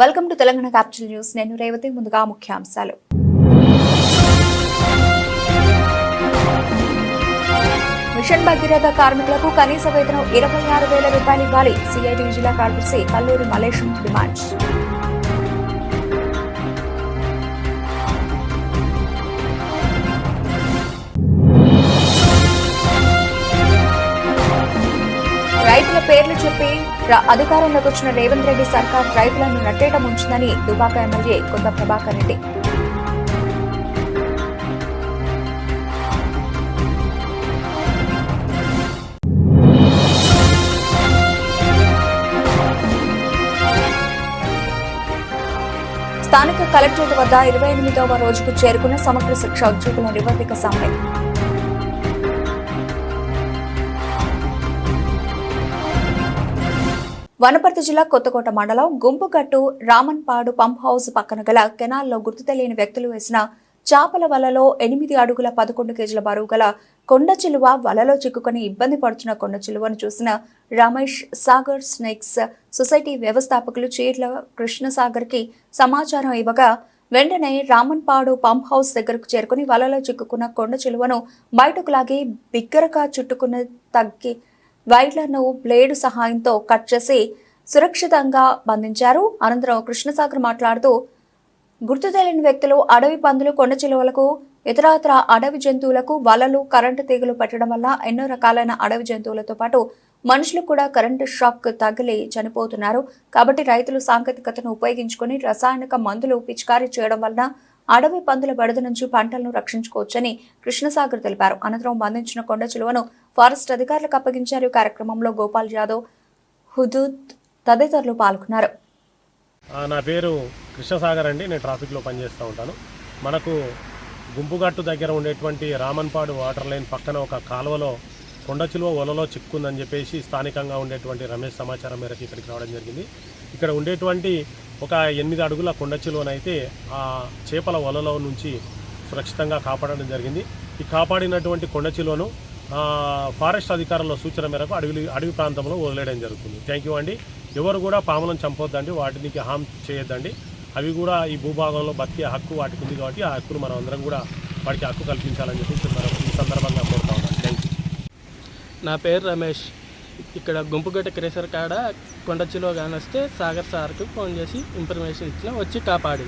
Welcome to Telangana capital news. నేను రేవతి. ముందుగా ముఖ్యాంశాలు. మిషన్ భగీరథ కార్మికులకు కనీస వేతనం 26,000 రూపాయలు ఇవ్వాలి. సిఐటి జిల్లా కార్యదర్శి కల్లూరి మలేశం డిమాండ్. రైతుల పేర్లు చెప్పి అధికారంలోకి వచ్చిన రేవంత్ రెడ్డి సర్కార్ రైతులను నట్టేట ముంచిందని దుబాక ఎమ్మెల్యే కొండ ప్రభాకర్ రెడ్డి. స్థానిక కలెక్టరేట్ వద్ద 28వ రోజుకు చేరుకున్న సమగ్ర శిక్ష ఉద్యోగుల నివేదిక సమ్మె. వనపర్తి జిల్లా కొత్తకోట మండలం గుంపుగట్టు రామన్పాడు పంప్ హౌస్ పక్కన గల కెనాల్లో గుర్తు తెలియని వ్యక్తులు వేసిన చాపల వలలో 8 అడుగుల 11 కేజీల బరువు గల కొండ చిలువ వలలో చిక్కుకొని ఇబ్బంది పడుతున్న కొండ చిలువను చూసిన రమేష్ సాగర్ స్నేక్స్ సొసైటీ వ్యవస్థాపకులు చీర్ల కృష్ణసాగర్ కి సమాచారం ఇవ్వగా వెంటనే రామన్పాడు పంప్ హౌస్ దగ్గరకు చేరుకుని వలలో చిక్కుకున్న కొండ చిలువను బయటకు లాగి బిగ్గరగా చుట్టుకున్న తగ్గి వైర్లను బ్లేడు సహాయంతో కట్ చేసి సురక్షితంగా బంధించారు. అనంతరం కృష్ణసాగర్ మాట్లాడుతూ గుర్తు తెలియని వ్యక్తులు అడవి పందులు, కొండ చిలువలకు, ఇతరత్ర అడవి జంతువులకు వలలు, కరెంటు తీగలు పెట్టడం వల్ల ఎన్నో రకాలైన అడవి జంతువులతో పాటు మనుషులు కూడా కరెంటు షాక్ తగిలి చనిపోతున్నారు. కాబట్టి రైతులు సాంకేతికతను ఉపయోగించుకుని రసాయనిక మందులు పిచికారీ చేయడం వలన అడవి పందుల బెడద నుంచి పంటలను రక్షించుకోవచ్చని కృష్ణసాగర్ తెలిపారు. అనంతరం బంధించిన కొండ చిలువను ఫారెస్ట్ అధికారులకు అప్పగించారు. కార్యక్రమంలో గోపాల్ యాదవ్, హుదూద్ తదితరులు పాల్గొన్నారు. నా పేరు కృష్ణసాగర్ అండి. నేను ట్రాఫిక్లో పనిచేస్తూ ఉంటాను. మనకు గుంపుగట్టు దగ్గర ఉండేటువంటి రామన్పాడు వాటర్ లైన్ పక్కన ఒక కాలువలో కొండ చిలువ వలలో చిక్కుందని చెప్పేసి స్థానికంగా ఉండేటువంటి రమేష్ సమాచారం మేరకు ఇక్కడికి రావడం జరిగింది. ఇక్కడ ఉండేటువంటి ఒక 8 అడుగుల కొండ చిలువనైతే ఆ చేపల వలలో నుంచి సురక్షితంగా కాపాడడం జరిగింది. ఈ కాపాడినటువంటి కొండ చిలువను ఫారెస్ట్ అధికారుల సూచన మేరకు అడవి ప్రాంతంలో వదిలేయడం జరుగుతుంది. థ్యాంక్ యూ అండి. ఎవరు కూడా పాములను చంపొద్దండి, వాటికి హామ్ చేయొద్దండి. అవి కూడా ఈ భూభాగంలో బతికే హక్కు వాటికి ఉంది కాబట్టి ఆ హక్కును మనం అందరం కూడా వాటికి హక్కు కల్పించాలని చెప్పి ఈ సందర్భంగా కోరుతా ఉన్నాను. Thank you. నా పేరు రమేష్. ఇక్కడ గుంపుగట్ట క్రేసర్ కాడ కొండ చిలువ కానొస్తే సాగర్ సార్కి ఫోన్ చేసి ఇన్ఫర్మేషన్ ఇచ్చిన, వచ్చి కాపాడి.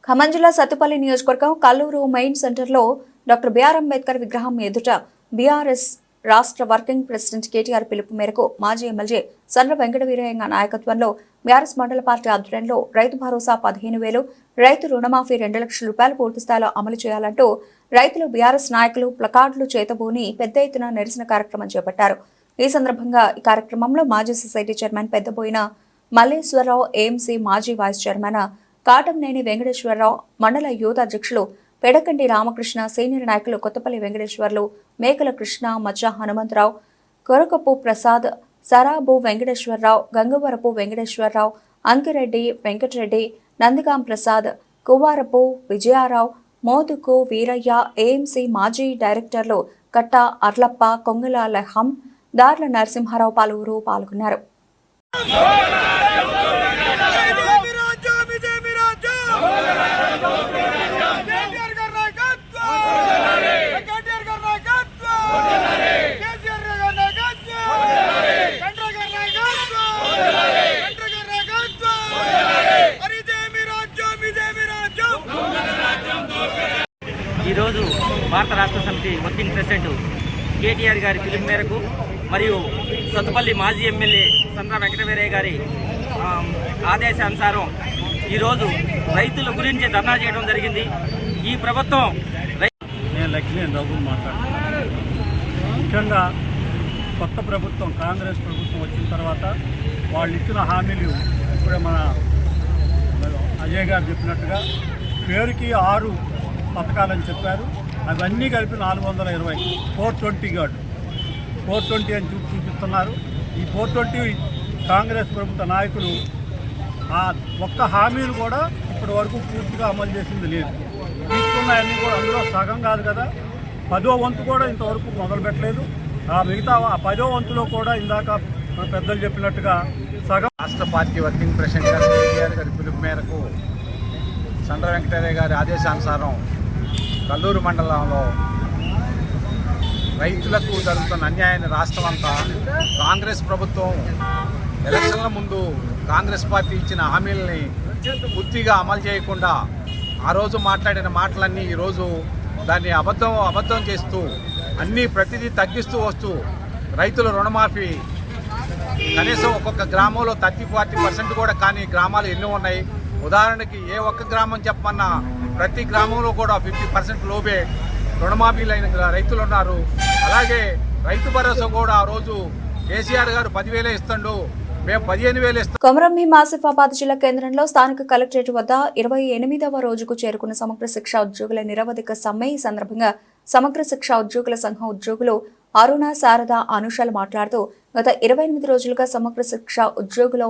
ఖమ్మం జిల్లా సత్తుపల్లి నియోజకవర్గం కల్లూరు మెయిన్ సెంటర్లో డాక్టర్ బిఆర్ అంబేద్కర్ విగ్రహం ఎదుట బీఆర్ఎస్ రాష్ట్ర వర్కింగ్ ప్రెసిడెంట్ కేటీఆర్ పిలుపు మేరకు మాజీ ఎమ్మెల్యే సండ్ర వెంకట వీరయ్య నాయకత్వంలో బీఆర్ఎస్ మండల పార్టీ ఆధ్వర్యంలో రైతు భరోసా 15,000, రైతు రుణమాఫీ 2 లక్షల రూపాయలు పూర్తిస్థాయిలో అమలు చేయాలంటూ రైతులు బీఆర్ఎస్ నాయకులు ప్లకార్డులు చేతబూని పెద్ద ఎత్తున నిరసన కార్యక్రమం చేపట్టారు. ఈ సందర్భంగా ఈ కార్యక్రమంలో మాజీ society chairman Peddaboina Malleswara Rao, AMC మాజీ వైస్ చైర్మన్ కాటంనేని వెంకటేశ్వరరావు, మండల యూత్ అధ్యక్షులు పెడకండి రామకృష్ణ, సీనియర్ నాయకులు కొత్తపల్లి వెంకటేశ్వర్లు, మేకల కృష్ణ, మజ్జా హనుమంతరావు, కొరకపు ప్రసాద్, సరాబు వెంకటేశ్వరరావు, గంగవరపు వెంకటేశ్వరరావు, అంకిరెడ్డి వెంకటరెడ్డి, నందిగాం ప్రసాద్, కువారపు విజయారావు, మోదుకు వీరయ్య, ఏఎంసీ మాజీ డైరెక్టర్లు కట్ట అర్లప్ప, కొంగల లహం, దార్ల నరసింహారావు పలువురు పాల్గొన్నారు. ఈరోజు భారత రాష్ట్ర సమితి వర్కింగ్ ప్రెసిడెంట్ కేటీఆర్ గారి పిలుపు మేరకు మరియు సత్తుపల్లి మాజీ ఎమ్మెల్యే సండ్ర వెంకట వీరయ్య గారి ఆదేశానుసారం ఈరోజు రైతుల గురించి ధర్నా చేయడం జరిగింది. ఈ ప్రభుత్వం నేను లక్ష్మీ రఘు మాట్లాడుతున్నాను. ముఖ్యంగా కొత్త ప్రభుత్వం కాంగ్రెస్ ప్రభుత్వం వచ్చిన తర్వాత వాళ్ళు ఇచ్చిన హామీలు ఇప్పుడే మన అజయ్ గారు చెప్పినట్టుగా పేరుకి 6 పథకాలని చెప్పారు. అవన్నీ కలిపి 420, 420 గాడు 420 అని చూపిస్తున్నారు. ఈ 420 కాంగ్రెస్ ప్రభుత్వ నాయకులు ఆ ఒక్క హామీలు కూడా ఇప్పటి వరకు పూర్తిగా అమలు చేసింది లేదు. తీసుకున్నవన్నీ కూడా అందులో సగం కాదు కదా, 10వ వంతు కూడా ఇంతవరకు మొదలు పెట్టలేదు. ఆ మిగతా 10వ వంతులో కూడా ఇందాక పెద్దలు చెప్పినట్టుగా సగం రాష్ట్ర పార్టీ వర్కింగ్ ప్రెసిడెంట్ గారు కేటీఆర్ గారి పిలుపు మేరకు చంద్ర వెంకటయ్య గారి ఆదేశానుసారం కల్లూరు మండలంలో రైతులకు జరుగుతున్న అన్యాయాన్ని రాష్ట్రం అంతా కాంగ్రెస్ ప్రభుత్వం ఎలక్షన్ల ముందు కాంగ్రెస్ పార్టీ ఇచ్చిన హామీలని పూర్తిగా అమలు చేయకుండా ఆ రోజు మాట్లాడిన మాటలన్నీ ఈరోజు దాన్ని అబద్ధం చేస్తూ ప్రతిదీ తగ్గిస్తూ వస్తూ రైతుల రుణమాఫీ కనీసం ఒక్కొక్క గ్రామంలో 30-40% కూడా కానీ గ్రామాలు ఎన్నో ఉన్నాయి. ఉదాహరణకి ఏ ఒక్క గ్రామం చెప్పమన్నా ప్రతి గ్రామంలో కూడా 50% లోపే రుణమాఫీలైన రైతులు ఉన్నారు. అలాగే రైతు భరోసా కూడా ఆ రోజు కేసీఆర్ గారు 10,000 ఇస్తుండు, మేము 15,000 ఇస్తాం. కొమరం భీం ఆసిఫాబాద్ జిల్లా కేంద్రంలో స్థానిక కలెక్టరేట్ వద్ద 28వ రోజుకు చేరుకున్న సమగ్ర శిక్ష ఉద్యోగుల నిరవధిక సమ్మె. ఈ సందర్భంగా సమగ్ర శిక్ష ఉద్యోగుల సంఘం ఉద్యోగులు అరుణ, శారద, అనుషాలు మాట్లాడుతూ గత 28 రోజులుగా సమగ్ర శిక్ష ఉద్యోగులు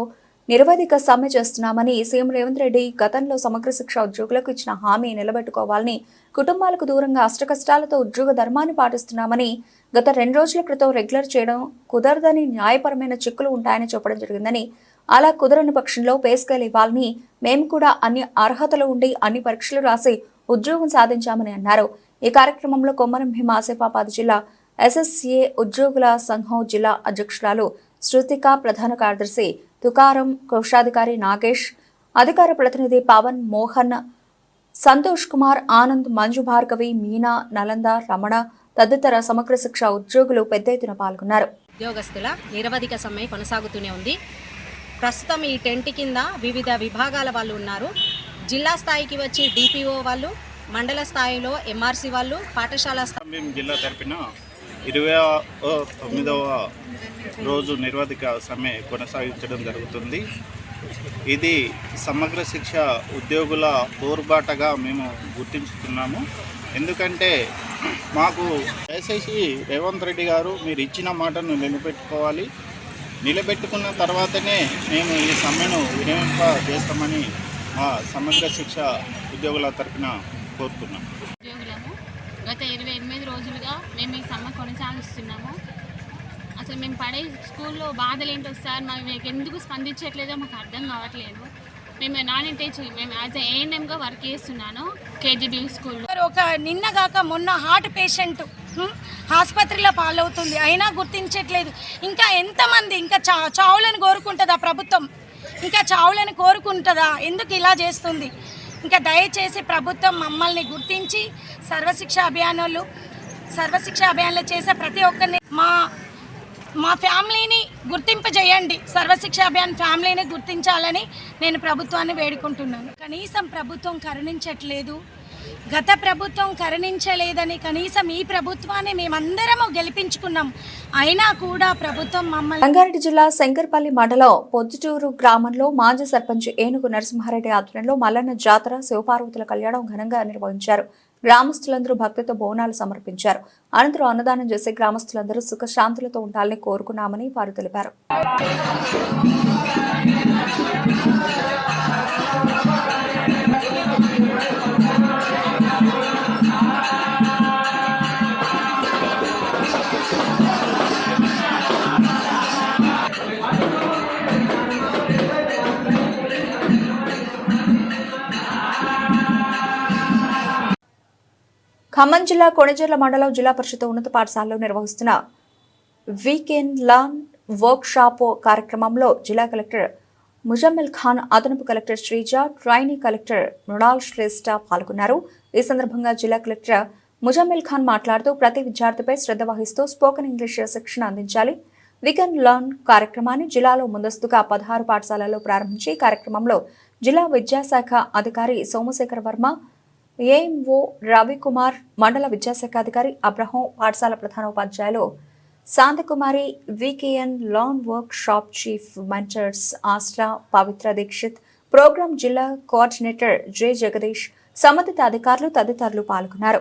నిరవధిక సమ్మె చేస్తున్నామని, సీఎం రేవంత్ రెడ్డి గతంలో సమగ్ర శిక్ష ఉద్యోగులకు ఇచ్చిన హామీ నిలబెట్టుకోవాలని, కుటుంబాలకు దూరంగా అష్టకష్టాలతో ఉద్యోగ ధర్మాన్ని పాటిస్తున్నామని, గత 2 రోజుల క్రితం రెగ్యులర్ చేయడం కుదరదని, న్యాయపరమైన చిక్కులు ఉంటాయని చెప్పడం జరిగిందని, అలా కుదరని పక్షంలో పే స్కేల్ ఇవ్వాలని, మేము కూడా అన్ని అర్హతలు ఉండి అన్ని పరీక్షలు రాసి ఉద్యోగం సాధించామని అన్నారు. ఈ కార్యక్రమంలో కొమరం భీం ఆసిఫాబాద్ జిల్లా ఎస్ఎస్ఏ ఉద్యోగుల సంఘం జిల్లా అధ్యక్షురాలు శృతిక, ప్రధాన కార్యదర్శి తుకారం, కోశాధికారి నాగేష్, అధికార ప్రతినిధి పవన్, మోహన్, సంతోష్ కుమార్, ఆనంద్, మంజు భార్గవి, మీనా, నలంద, రమణ తదితర సమగ్ర శిక్ష ఉద్యోగులు పెద్ద ఎత్తున పాల్గొన్నారు. ఉద్యోగస్తుల నిరవధిక సమ్మె కొనసాగుతూనే ఉంది. ప్రస్తుతం ఈ టెంట్ కింద వివిధ విభాగాల వాళ్ళు ఉన్నారు. జిల్లా స్థాయికి వచ్చి డిపిఓ వాళ్ళు, మండల స్థాయిలో ఎంఆర్సి వాళ్ళు, పాఠశాల మేము జిల్లా తరపున 29వ రోజు నిరవధిక సమ్మె కొనసాగించడం జరుగుతుంది. ఇది సమగ్ర శిక్ష ఉద్యోగుల పోరుబాటగా మేము గుర్తించుతున్నాము. ఎందుకంటే మాకు దయచేసి రేవంత్ రెడ్డి గారు మీరు ఇచ్చిన మాటను నిలబెట్టుకున్న తర్వాతనే మేము ఈ సమ్మెను వినియోగింపజేస్తామని మా సమగ్ర శిక్ష ఉద్యోగుల తరపున కోరుతున్నాం. ఉద్యోగులము గత 28 రోజులుగా మేము ఈ సమ్మె కొనసాగిస్తున్నాము. అసలు మేము పడే స్కూల్లో బాధలు ఏంటో సార్ మాకు ఎందుకు స్పందించట్లేదో మాకు అర్థం కావట్లేదు. మేము మేము యాజ్ ఏఎన్ఎంగా వర్క్ చేస్తున్నాను కేజీబీ స్కూల్లో. నిన్నగాక మొన్న హార్ట్ పేషెంట్ ఆసుపత్రిలో పాలవుతుంది, అయినా గుర్తించట్లేదు. ఇంకా ఎంతమంది ఇంకా చావులను కోరుకుంటుందా ప్రభుత్వం? ఇంకా చావులను కోరుకుంటుందా? ఎందుకు ఇలా చేస్తుంది? ఇంకా దయచేసి ప్రభుత్వం మమ్మల్ని గుర్తించి సర్వశిక్ష అభియాన్లో చేసే ప్రతి ఒక్కరిని మా ఫ్యామిలీని గుర్తింపజేయండి. సర్వశిక్ష అభియాన్ ఫ్యామిలీని గుర్తించాలని నేను ప్రభుత్వాన్ని వేడుకుంటున్నాను. కనీసం ప్రభుత్వం కరుణించట్లేదు. గత ప్రభుత్వం కరుణించలేదని కనీసం ఈ ప్రభుత్వాన్ని మేమందరము గెలిపించుకున్నాం. అయినా కూడా ప్రభుత్వం మమ్మల్ని. రంగారెడ్డి జిల్లా శంకర్పల్లి మండలం పొద్దుటూరు గ్రామంలో మాజీ సర్పంచ్ ఏనుగు నరసింహారెడ్డి ఆధ్వర్యంలో మల్లన్న జాతర, శివపార్వతుల కళ్యాణం ఘనంగా నిర్వహించారు. గ్రామస్తులందరూ భక్తితో బోనాలు సమర్పించారు. అనంతరం అన్నదానం చేసి గ్రామస్తులందరూ సుఖశాంతులతో ఉండాలని కోరుకున్నామని వారు తెలిపారు. ఖమ్మం జిల్లా కొణిజర్ల మండలం జిల్లా పరిషత్ ఉన్నత పాఠశాలలో నిర్వహిస్తున్న వీకెండ్ లర్న్ వర్క్ షాప్ కార్యక్రమంలో జిల్లా కలెక్టర్ ముజమ్మిల్ ఖాన్, అదనపు collector Sreeja, trainee collector Mrinal Shreshtha పాల్గొన్నారు. ఈ సందర్భంగా జిల్లా కలెక్టర్ ముజమ్మిల్ ఖాన్ మాట్లాడుతూ ప్రతి విద్యార్థిపై శ్రద్ధ వహిస్తూ స్పోకెన్ ఇంగ్లీష్ శిక్షణ అందించాలి. వీకెండ్ లర్న్ కార్యక్రమాన్ని జిల్లాలో ముందస్తుగా 16 పాఠశాలల్లో ప్రారంభించి కార్యక్రమంలో జిల్లా విద్యాశాఖ అధికారి సోమశేఖర్ వర్మ, ఏఎంఓ రవికుమార్, మండల విద్యాశాఖ అధికారి అబ్రహం, పాఠశాల ప్రధానోపాధ్యాయులు Shanthakumari, VKN learn workshop chief mentors Astra, Pavitra Dixit, programme జిల్లా కోఆర్డినేటర్ జె జగదీష్, సంబంధిత అధికారులు తదితరులు పాల్గొన్నారు.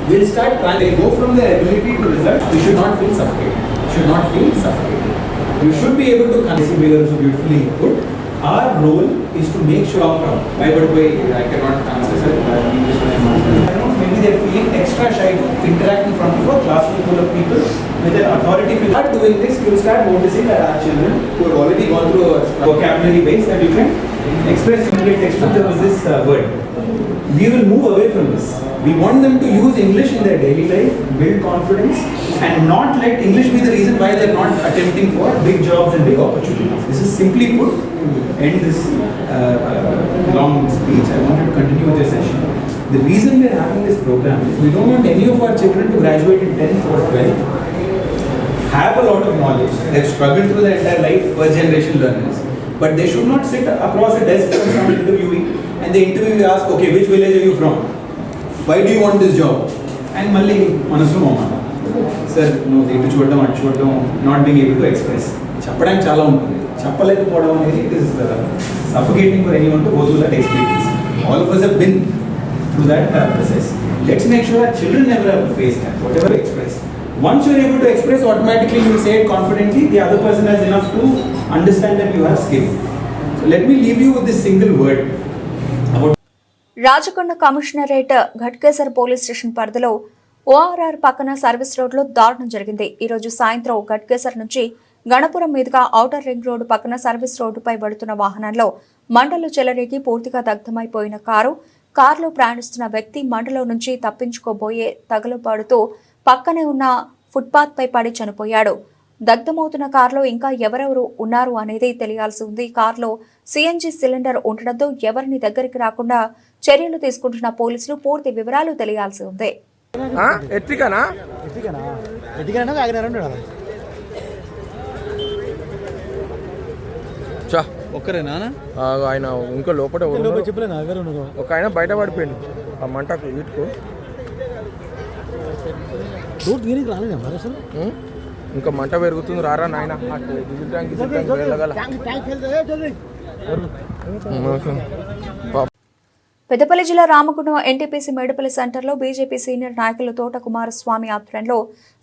We'll start trying to go from the ability to result. You should not feel suffocated. You should not feel suffocated. You should be able to consider beautifully put. Our role is to make sure I cannot answer sir. English maybe they're feeling extra shy to interact in front of a classroom full of people with an authority. If you start doing this, you will start noticing that our children who have already gone through a vocabulary base that you can express English exposure with this word. We will move away from this. We want them to use English in their daily life, build confidence, and not let English be the reason why they're not attempting for big jobs and big opportunities. This is simply put, end this long speech. I wanted to continue with the session. The reason we're having this program is we don't want any of our children to graduate in 10th or 12th, have a lot of knowledge, they've struggled through their entire life, first generation learners, but they should not sit across a desk from some interviewing and the interviewer asks, okay, which village are you from? Why do you want this job? And Malli Manasu Mama. Sir, no, ఇటు చూడడం not being able to express. చెప్పడానికి చాలా ఉంటుంది. చెప్పలేకపోవడం అనేది it is suffocating for anyone to go through that experience. All of us have been through that process. Let's make sure that children never have to face that, whatever they express. Once you're able to express, automatically you will say it confidently. The other person has enough to understand that you have skill. So let me leave you with this single word. Rajakonda commissionerate Ghatkesar police station పరిధిలో ORR పక్కన service రోడ్లో దారుణం జరిగింది. ఈ రోజు సాయంత్రం ఘట్కేసర్ నుంచి గణపురం మీదుగా ఔటర్ రింగ్ రోడ్డు పక్కన సర్వీస్ రోడ్డుపై వెళుతున్న వాహనంలో మంటలు చెలరేగి పూర్తిగా దగ్ధమైపోయిన కారులో ప్రయాణిస్తున్న వ్యక్తి మంటలో నుంచి తప్పించుకోబోయే తగులుపడుతూ పక్కనే ఉన్న ఫుట్పాత్ పై పడి చనిపోయాడు. దగ్ధమవుతున్న కారులో ఇంకా ఎవరెవరు ఉన్నారు అనేది తెలియాల్సి ఉంది. కారులో సిఎన్జి సిలిండర్ ఉండడంతో ఎవరిని దగ్గరికి రాకుండా చర్యలు తీసుకుంటున్న పోలీసులు పూర్తి వివరాలు తెలియాల్సి ఉంది. ఒక్కరేనా ఆయన ఇంకా లోపల ఒక ఆయన బయట పడిపోయింది ఆ మంటకు వీటుకు. ఇంకా మంట పెరుగుతుంది రారా నాయన. పెద్దపల్లి జిల్లా రామగుండం ఎన్టీపీసీ మేడపల్లి సెంటర్లో బీజేపీ సీనియర్ నాయకులు తోట కుమారస్వామి ఆధ్వర్యంలో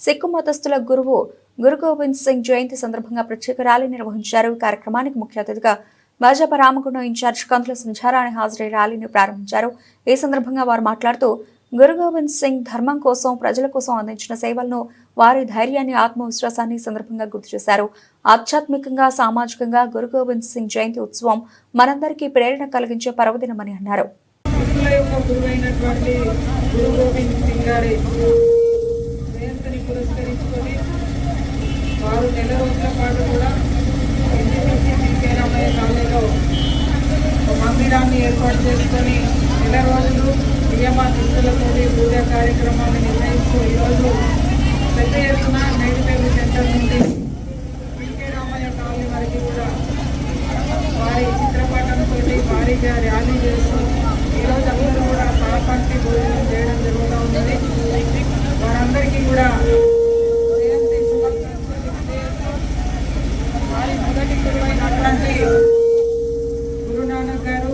సిక్కు మతస్థుల గురువు గురు గోవింద్ సింగ్ జయంతి సందర్భంగా ప్రత్యేక ర్యాలీ నిర్వహించారు. ఈ కార్యక్రమానికి ముఖ్య అతిథిగా భాజపా రామగుండం ఇన్ఛార్జ్ కందుల సంధ్యారాణి హాజరై ర్యాలీని ప్రారంభించారు. ఈ సందర్భంగా వారు మాట్లాడుతూ గురు గోవింద్ సింగ్ ధర్మం కోసం, ప్రజల కోసం అందించిన సేవలను, వారి ధైర్యాన్ని, ఆత్మవిశ్వాసాన్ని సందర్భంగా గుర్తు చేశారు. ఆధ్యాత్మికంగా, సామాజికంగా గురు గోవింద్ సింగ్ జయంతి ఉత్సవం మనందరికీ ప్రేరణ కలిగించే పర్వదినమని అన్నారు. మందిరాన్ని ఏర్పాటు చేసుకొని నెల రోజులు నియమనిష్టలతో పూజా కార్యక్రమాన్ని నిర్వహిస్తూ ఈరోజు పెద్ద ఎత్తున మేడిపల్లి సెంటర్ నుండి పికే రామయ్య కాలనీ వరకు కూడా వారి చిత్రపటంతో భారీగా ర్యాలీ చేస్తూ ఈరోజు అందరూ కూడా సహపంక్తి భోజనం చేయడం జరుగుతూ ఉన్నది. వారందరికీ కూడా వారి మొదటి గురువైనటువంటి గురునానక్ గారు,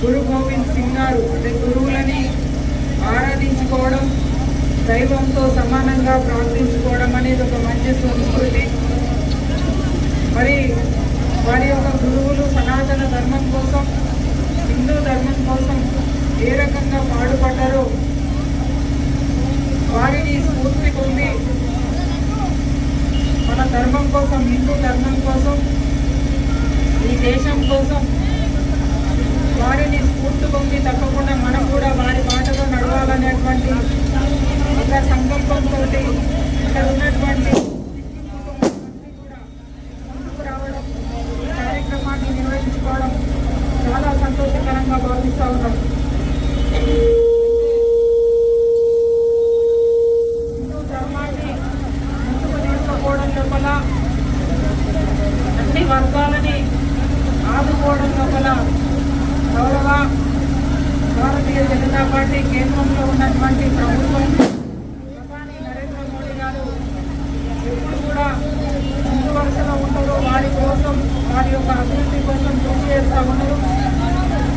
గురు గోవింద్ సింగ్ గారు అంటే గురువులని ఆరాధించుకోవడం, దైవంతో సమానంగా ప్రార్థించుకోవడం అనేది ఒక మంచి సంస్కృతి. మరి వారి యొక్క గురువులు సనాతన ధర్మం కోసం, హిందూ ధర్మం కోసం ఏ రకంగా పాటుపడ్డారో వారిని స్ఫూర్తి పొంది మన ధర్మం కోసం, హిందూ ధర్మం కోసం, ఈ దేశం కోసం వారిని స్ఫూర్తి పొంది తప్పకుండా మనం కూడా వారి బాటలో నడవాలనేటువంటి ఒక సంకల్పంతో ఇక్కడ ఉన్నటువంటి కూడా ముందుకు రావడం, ఈ కార్యక్రమాన్ని నిర్వహించుకోవడం చాలా సంతోషకరంగా భావిస్తూ ఉన్నాం. హిందూ ధర్మాన్ని ముందుకు తీసుకుపోవడం లోపల, అన్ని వర్గాలని ఆదుకోవడం లోపల గౌరవ భారతీయ జనతా పార్టీ కేంద్రంలో ఉన్నటువంటి ప్రభుత్వం ప్రధాని నరేంద్ర మోడీ గారు ఎప్పుడు కూడా ముందు వరుసలో ఉంటారో వారి కోసం, వారి యొక్క అభివృద్ధి కోసం కృషి చేస్తూ ఉన్నారు.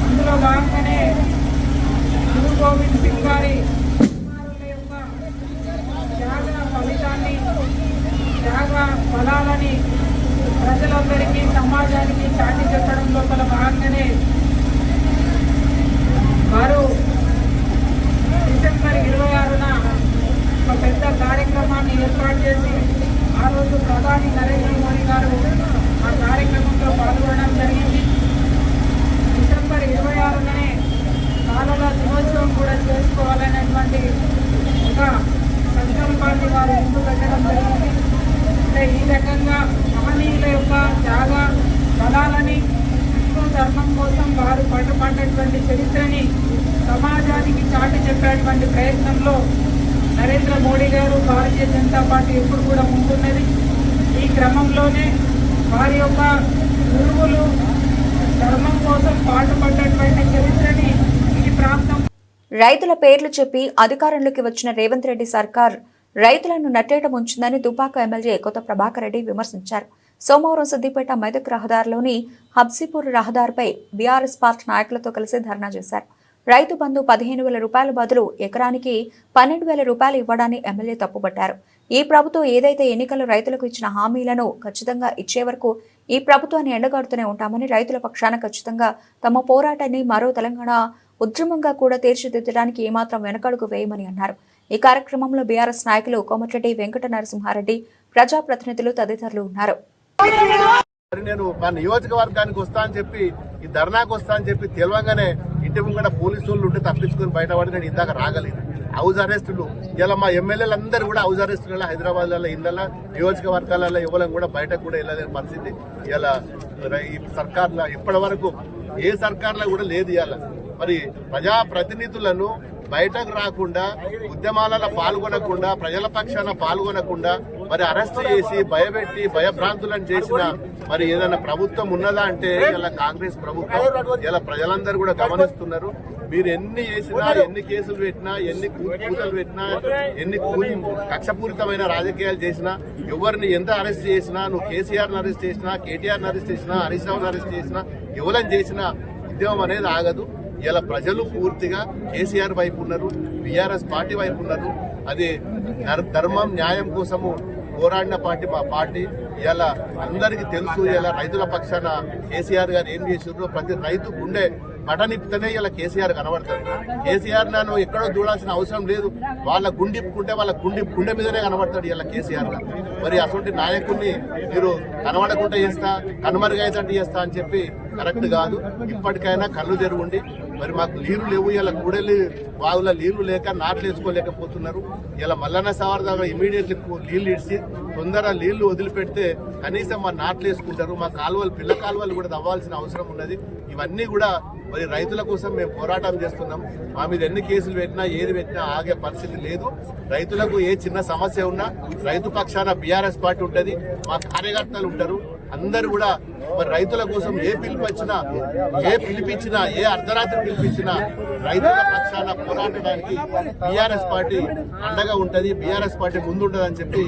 అందులో భాగంగానే గురు గోవింద్ సింగ్ గారి యొక్క త్యాగ ఫలితాన్ని, త్యాగ ఫలాలని ప్రజలందరికీ, సమాజానికి రోజు ప్రధాని నరేంద్ర మోడీ గారు ఆ కార్యక్రమంలో పాల్గొనడం జరిగింది. డిసెంబర్ 26నే కాలువల దినోత్సవం కూడా చేసుకోవాలనేటువంటి ఒక సంకల్పాన్ని వారు ముందు పెట్టడం జరిగింది. అంటే ఈ రకంగా మహనీయుల యొక్క త్యాగ బలాలని, హిందూ ధర్మం కోసం వారు పట్టుపడ్డటువంటి చరిత్రని సమాజానికి చాటి చెప్పేటువంటి ప్రయత్నంలో నరేంద్ర మోడీ గారు, భారతీయ జనతా పార్టీ ఎప్పుడు కూడా ముందున్నది. ఈ క్రమంలోనే వారి యొక్క గురువులు ధర్మం కోసం పాటుపడ్డటువంటి చరిత్రని ఈ ప్రాంతం. రైతుల పేర్లు చెప్పి అధికారంలోకి వచ్చిన రేవంత్ రెడ్డి సర్కార్ రైతులను నట్టేట ముంచిందని దుబ్బాక ఎమ్మెల్యే కొత్త ప్రభాకర్ రెడ్డి విమర్శించారు. సోమవారం సిద్దిపేట మెదక్ రహదారిలోని హబ్సీపూర్ రహదారిపై బీఆర్ఎస్ పార్టీ నాయకులతో కలిసి ధర్నా చేశారు. రైతు బంధు 15,000 రూపాయల బదులు ఎకరానికి 12,000 రూపాయలు ఇవ్వడాన్ని ఎమ్మెల్యే తప్పుపట్టారు. ఈ ప్రభుత్వం ఏదైతే ఎన్నికల్లో రైతులకు ఇచ్చిన హామీలను ఖచ్చితంగా ఇచ్చే వరకు ఈ ప్రభుత్వాన్ని ఎండగడుతూనే ఉంటామని, రైతుల పక్షాన ఖచ్చితంగా తమ పోరాటాన్ని మరో తెలంగాణ ఉద్యమంగా కూడా తీర్చిదిద్దడానికి ఏమాత్రం వెనకడుగు వేయమని అన్నారు. ఈ కార్యక్రమంలో బీఆర్ఎస్ నాయకులు కోమటిరెడ్డి వెంకట నరసింహారెడ్డి, ప్రజాప్రతినిధులు తదితరులు ఉన్నారు. నేను మా నియోజకవర్గానికి వస్తా అని చెప్పి, ఈ ధర్నాకు వస్తా అని చెప్పి తెలియగానే ఇంటి ముంగట పోలీసు వాళ్ళు ఉంటే తప్పించుకొని బయటపడి నేను ఇందాక రాగలేదు. హౌస్ అరెస్టులు ఇలా మా ఎమ్మెల్యేలు అందరూ కూడా హౌస్ అరెస్టులలో హైదరాబాద్లలో ఇళ్ళ నియోజకవర్గాలలో ఇవ్వడం కూడా బయటకు కూడా వెళ్ళలేని పరిస్థితి ఇలా ఈ సర్కార్లో ఇప్పటి వరకు ఏ సర్కార్లో కూడా లేదు. ఇవాళ మరి ప్రజాప్రతినిధులను బయటకు రాకుండా, ఉద్యమాలలో పాల్గొనకుండా, ప్రజల పక్షాన పాల్గొనకుండా మరి అరెస్ట్ చేసి భయపెట్టి భయభ్రాంతులను చేసిన మరి ఏదైనా ప్రభుత్వం ఉన్నదా అంటే ఇలా కాంగ్రెస్ ప్రభుత్వం. ఇలా ప్రజలందరూ కూడా గమనిస్తున్నారు. మీరు ఎన్ని చేసినా, ఎన్ని కేసులు పెట్టినా, ఎన్ని కూతలు పెట్టినా, ఎన్ని కక్షపూరితమైన రాజకీయాలు చేసినా, ఎవరిని ఎంత అరెస్ట్ చేసినా, నువ్వు కేసీఆర్ని అరెస్ట్ చేసినా, కేటీఆర్ని అరెస్ట్ చేసినా, హరీష్ రావుని అరెస్ట్ చేసినా, ఎవరిని చేసినా ఉద్యమం అనేది ఆగదు. ఇలా ప్రజలు పూర్తిగా కేసీఆర్ వైపు ఉన్నారు, బీఆర్ఎస్ పార్టీ వైపు ఉన్నారు. అది ధర్మం న్యాయం కోసము పోరాడిన పార్టీ మా పార్టీ. ఇలా అందరికీ తెలుసు. ఇలా రైతుల పక్షాన కేసీఆర్ గారు ఏం చేసిండ్రో ప్రతి రైతు గుండె బటనిప్పితేనే ఇలా కేసీఆర్ కనబడతాడు. కేసీఆర్ నన్ను ఎక్కడో చూడాల్సిన అవసరం లేదు. వాళ్ళ గుండిప్పుకుంటే వాళ్ళ గుండె మీదనే కనబడతాడు ఇలా కేసీఆర్ గారు. మరి అటువంటి నాయకుడిని మీరు కనబడకుండా చేస్తా, కనుమరుగైతే చేస్తా అని చెప్పి కరెక్ట్ కాదు. ఇప్పటికైనా కళ్ళు తెరువుండి. మరి మాకు నీళ్లు లేవు. ఇలా కూడలి బావుల నీళ్లు లేక నాట్లు వేసుకోలేకపోతున్నారు. ఇలా మల్లన్న సాగర్ దగ్గర ఇమీడియట్లీ నీళ్లు ఇడిచి తొందర నీళ్లు వదిలిపెడితే కనీసం మా నాట్లు వేసుకుంటారు. మా కాలువలు, పిల్ల కాలువలు కూడా తవ్వాల్సిన అవసరం ఉన్నది. ఇవన్నీ కూడా మరి రైతుల కోసం మేము పోరాటం చేస్తున్నాం. మా మీద ఎన్ని కేసులు పెట్టినా, ఏది పెట్టినా ఆగే పరిస్థితి లేదు. రైతులకు ఏ చిన్న సమస్య ఉన్నా రైతు పక్షాన బీఆర్ఎస్ పార్టీ ఉంటుంది, మా కార్యకర్తలు ఉంటారు. అందరూ కూడా మరి రైతుల కోసం ఏ పిలిపించినా, ఏ అర్ధరాత్రి పిలిపించినా రైతుల పక్షాన పోరాడడానికి బీఆర్ఎస్ పార్టీ అండగా ఉంటుంది, బీఆర్ఎస్ పార్టీ ముందుంటుంది అని చెప్పి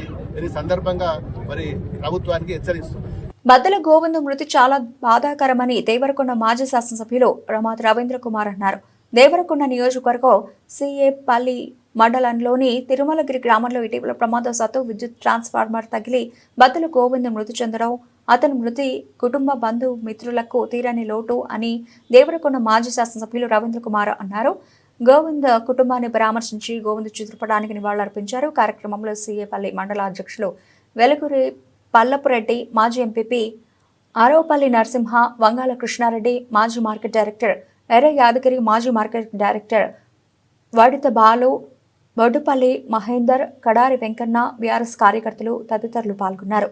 ఈ సందర్భంగా మరి ప్రభుత్వానికి హెచ్చరిస్తుంది. బద్దల గోవింద్ మృతి చాలా బాధాకరమని దేవరకొండ మాజీ శాసనసభ్యులు రమాత్ రవీంద్ర కుమార్ అన్నారు. దేవరకొండ నియోజకవర్గం సిఏపల్లి మండలంలోని తిరుమలగిరి గ్రామంలో ఇటీవల ప్రమాదవశాత్తు విద్యుత్ ట్రాన్స్ఫార్మర్ తగిలి బద్దల గోవింద్ మృతి చెందడం, అతని మృతి కుటుంబ బంధు మిత్రులకు తీరని లోటు అని దేవరకొండ మాజీ శాసనసభ్యులు రవీంద్ర కుమార్ అన్నారు. గోవింద్ కుటుంబాన్ని పరామర్శించి గోవింద్ చిత్రపటానికి నివాళులర్పించారు. కార్యక్రమంలో సిఏపల్లి మండల అధ్యక్షులు వెలుగురి పల్లపురెడ్డి, మాజీ ఎంపీపీ ఆరోపల్లి నరసింహ, వంగాల కృష్ణారెడ్డి, మాజీ మార్కెట్ డైరెక్టర్ ఎర్ర యాదగిరి, మాజీ market director Vadita Balu, Boddupalli Mahender, Kadari Venkanna, BRS కార్యకర్తలు తదితరులు పాల్గొన్నారు.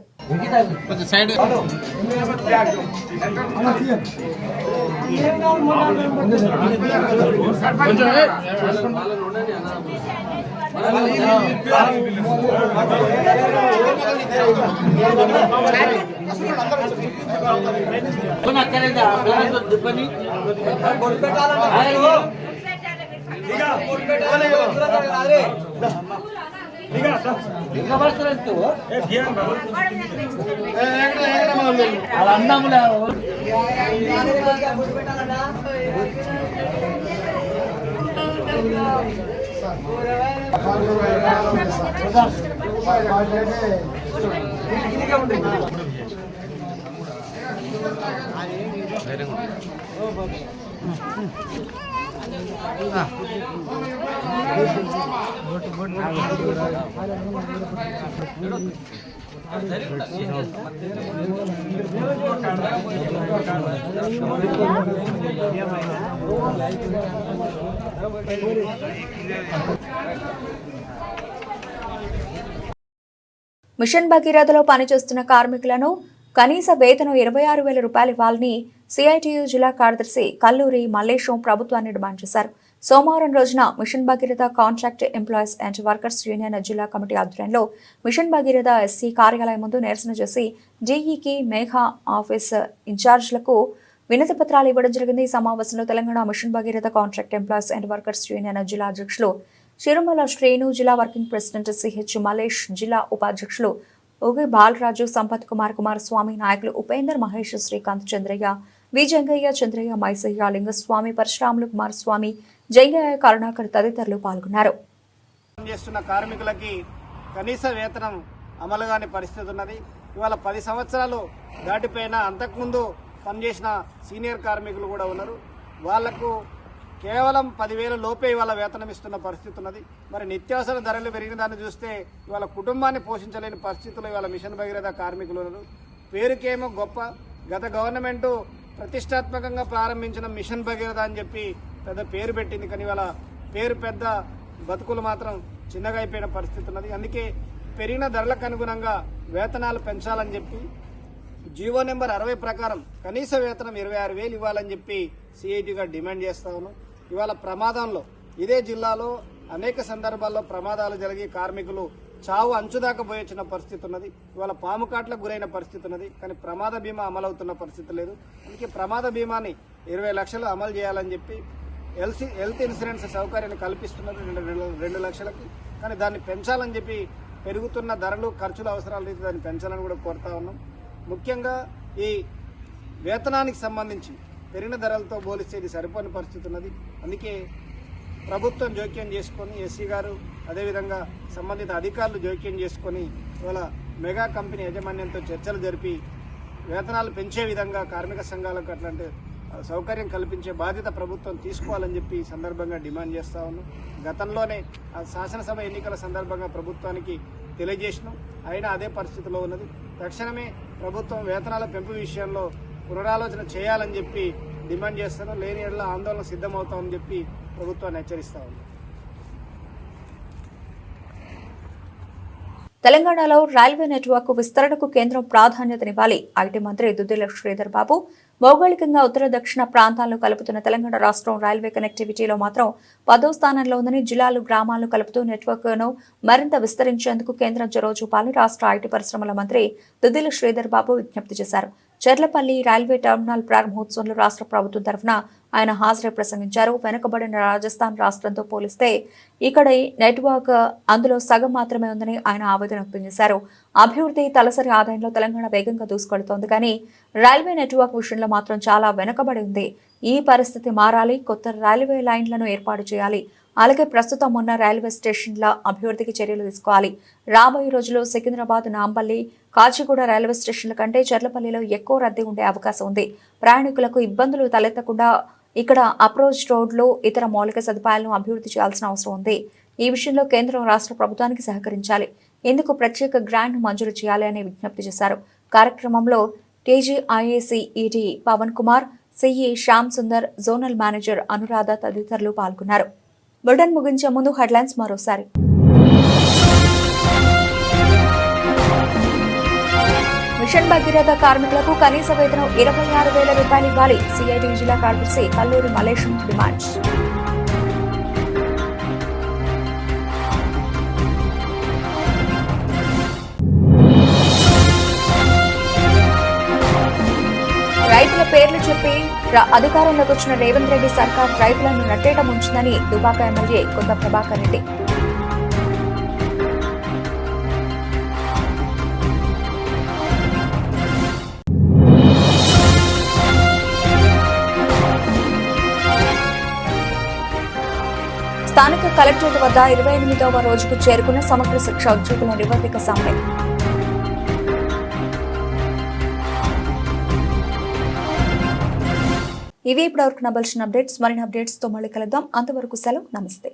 మిషన్ భగీరథలో పనిచేస్తున్న కార్మికులను కనీస వేతనం 26,000 రూపాయలు ఇవ్వాలని సిఐటియు జిల్లా కార్యదర్శి కల్లూరి మల్లేశం ప్రభుత్వాన్ని డిమాండ్ చేశారు. సోమవారం రోజున mission Bhagiratha contract employees and workers union జిల్లా కమిటీ ఆధ్వర్యంలో మిషన్ భగీరథ ఎస్సీ కార్యాలయం ముందు నిరసన చేసి జేఈకి మేఘా ఆఫీస్ ఇన్ఛార్జ్లకు వినతి పత్రాలు ఇవ్వడం జరిగింది. ఈ సమావేశంలో Telangana mission Bhagiratha contract employees and workers union జిల్లా అధ్యక్షులు చిరుమల శ్రేణు, జిల్లా వర్కింగ్ ప్రెసిడెంట్ సిహెచ్ మలేష్, జిల్లా ఉపాధ్యక్షులు ఓగి బాలరాజు, సంపత్ కుమార్ స్వామి, నాయకులు ఉపేందర్, మహేష్, శ్రీకాంత్, చంద్రయ్య, విజంగయ్య, చంద్రయ్య, మైసయ్య, లింగస్వామి, పరశురాములు, కుమారస్వామి, జంగయ్య, కరుణాకర్ తదితరులు పాల్గొన్నారు. చేస్తున్న కార్మికులకి కనీస వేతనం అమలు కాని పరిస్థితి ఉన్నది. ఇవాళ 10 సంవత్సరాలు దాటిపోయిన అంతకుముందు పనిచేసిన సీనియర్ కార్మికులు కూడా ఉన్నారు. వాళ్లకు కేవలం 10,000 లోపే ఇవాళ వేతనం ఇస్తున్న పరిస్థితి ఉన్నది. మరి నిత్యావసర ధరలు పెరిగిన దాన్ని చూస్తే ఇవాళ కుటుంబాన్ని పోషించలేని పరిస్థితుల్లో ఇవాళ మిషన్ భగీరథ కార్మికులు ఉన్నారు. పేరుకేమో గొప్ప, గత గవర్నమెంట్ ప్రతిష్టాత్మకంగా ప్రారంభించిన మిషన్ భగీరథ అని చెప్పి పెద్ద పేరు పెట్టింది. కానీ ఇవాళ పేరు పెద్ద, బతుకులు మాత్రం చిన్నగా అయిపోయిన పరిస్థితి ఉన్నది. అందుకే పెరిగిన ధరలకు అనుగుణంగా వేతనాలు పెంచాలని చెప్పి జీవో నెంబర్ 60 ప్రకారం కనీస వేతనం 26,000 ఇవ్వాలని చెప్పి సిఐటిగా డిమాండ్ చేస్తా ఉన్నాం. ఇవాళ ప్రమాదంలో ఇదే జిల్లాలో అనేక సందర్భాల్లో ప్రమాదాలు జరిగి కార్మికులు చావు అంచుదాకా పోయొచ్చిన పరిస్థితి ఉన్నది. ఇవాళ పాము కాట్లకు గురైన పరిస్థితి ఉన్నది. కానీ ప్రమాద బీమా అమలవుతున్న పరిస్థితి లేదు. అందుకే ప్రమాద బీమాని 20 లక్షలు అమలు చేయాలని చెప్పి హెల్త్ ఇన్సూరెన్స్ సౌకర్యాన్ని కల్పిస్తున్నది 2 లక్షలకి. కానీ దాన్ని పెంచాలని చెప్పి పెరుగుతున్న ధరలు, ఖర్చుల అవసరాల రీతి దాన్ని పెంచాలని కూడా కోరుతా ఉన్నాం. ముఖ్యంగా ఈ వేతనానికి సంబంధించి పెరిగిన ధరలతో పోలిస్తే ఇది సరిపోని పరిస్థితి ఉన్నది. అందుకే ప్రభుత్వం జోక్యం చేసుకొని, ఎస్సీ గారు అదేవిధంగా సంబంధిత అధికారులు జోక్యం చేసుకొని ఇవాళ మెగా కంపెనీ యాజమాన్యంతో చర్చలు జరిపి వేతనాలు పెంచే విధంగా కార్మిక సంఘాలకు అట్లాంటి సౌకర్యం కల్పించే బాధ్యత ప్రభుత్వం తీసుకోవాలని చెప్పి ఈ సందర్భంగా డిమాండ్ చేస్తా ఉన్నాం. గతంలోనే శాసనసభ ఎన్నికల సందర్భంగా ప్రభుత్వానికి తెలియజేసినాం. అయినా అదే పరిస్థితిలో ఉన్నది. తక్షణమే ప్రభుత్వం వేతనాల పెంపు విషయంలో పునరాలోచన చేయాలని చెప్పి డిమాండ్ చేస్తాను. లేని ఎడల ఆందోళన సిద్ధమవుతామని చెప్పి ప్రభుత్వాన్ని హెచ్చరిస్తా ఉంది. తెలంగాణలో రైల్వే నెట్వర్క్ విస్తరణకు కేంద్రం ప్రాధాన్యతనివ్వాలి. ఐటీ మంత్రి దుద్దిల శ్రీధర్ బాబు భౌగోళికంగా ఉత్తర దక్షిణ ప్రాంతాలను కలుపుతున్న తెలంగాణ రాష్ట్రం రైల్వే కనెక్టివిటీలో మాత్రం 10వ స్థానంలో ఉందని, జిల్లాలు, గ్రామాలను కలుపుతూ నెట్వర్క్ను మరింత విస్తరించేందుకు కేంద్రం చొరవ చూపాలని రాష్ట్ర ఐటీ పరిశ్రమల మంత్రి దుద్దిల శ్రీధర్ బాబు విజ్ఞప్తి చేశారు. చెర్లపల్లి రైల్వే టెర్మినల్ ప్రారంభోత్సవంలో రాష్ట్ర ప్రభుత్వం తరఫున ఆయన హాజరై ప్రసంగించారు. వెనుకబడిన రాజస్థాన్ రాష్ట్రంతో పోలిస్తే ఇక్కడ నెట్వర్క్ అందులో సగం మాత్రమే ఉందని ఆయన ఆవేదన వ్యక్తం చేశారు. అభివృద్ధి, తలసరి ఆదాయంలో తెలంగాణ వేగంగా దూసుకెళ్తోంది, కానీ రైల్వే నెట్వర్క్ విషయంలో మాత్రం చాలా వెనుకబడి ఉంది. ఈ పరిస్థితి మారాలి. కొత్త రైల్వే లైన్లను ఏర్పాటు చేయాలి. అలాగే ప్రస్తుతం ఉన్న రైల్వే స్టేషన్ల అభివృద్ధికి చర్యలు తీసుకోవాలి. రాబోయే రోజుల్లో సికింద్రాబాద్, నాంపల్లి, కాచిగూడ రైల్వే స్టేషన్ల కంటే చెర్లపల్లిలో ఎక్కువ రద్దీ ఉండే అవకాశం ఉంది. ప్రయాణికులకు ఇబ్బందులు తలెత్తకుండా ఇక్కడ అప్రోచ్ రోడ్లు, ఇతర మౌలిక సదుపాయాలను అభివృద్ధి చేయాల్సిన అవసరం ఉంది. ఈ విషయంలో కేంద్రం రాష్ట్ర ప్రభుత్వానికి సహకరించాలి. ఇందుకు ప్రత్యేక గ్రాంట్ మంజూరు చేయాలి అని విజ్ఞప్తి చేశారు. కార్యక్రమంలో TGIAC ED Pavan Kumar, CE Shyam Sundar, zonal manager Anuradha తదితరులు పాల్గొన్నారు. బులెటిన్ ముగించే ముందు హెడ్లైన్స్ మరోసారి. మిషన్ భగీరథ కార్మికులకు కనీస వేతనం 26,000 రూపాయలు ఇవ్వాలి. సిఐటి జిల్లా కార్యదర్శి కల్లూరి మల్లేశం డిమాండ్. రైతుల పేర్లు చెప్పి అధికారంలోకి వచ్చిన రేవంత్ రెడ్డి సర్కార్ రైతులను నట్టేట ముంచిందని దుబాక ఎమ్మెల్యే కొండ ప్రభాకర్ రెడ్డి. స్థానిక కలెక్టరేట్ వద్ద 28వ రోజుకు చేరుకున్న సమగ్ర శిక్ష ఉద్యోగుల నివేదిక సమ్మె. ఇవి ఇప్పటివరకు నబల్సిన అప్డేట్స్. మరిన్ని అప్డేట్స్తో మళ్ళీ కలుద్దాం. అంతవరకు సెలవు. నమస్తే.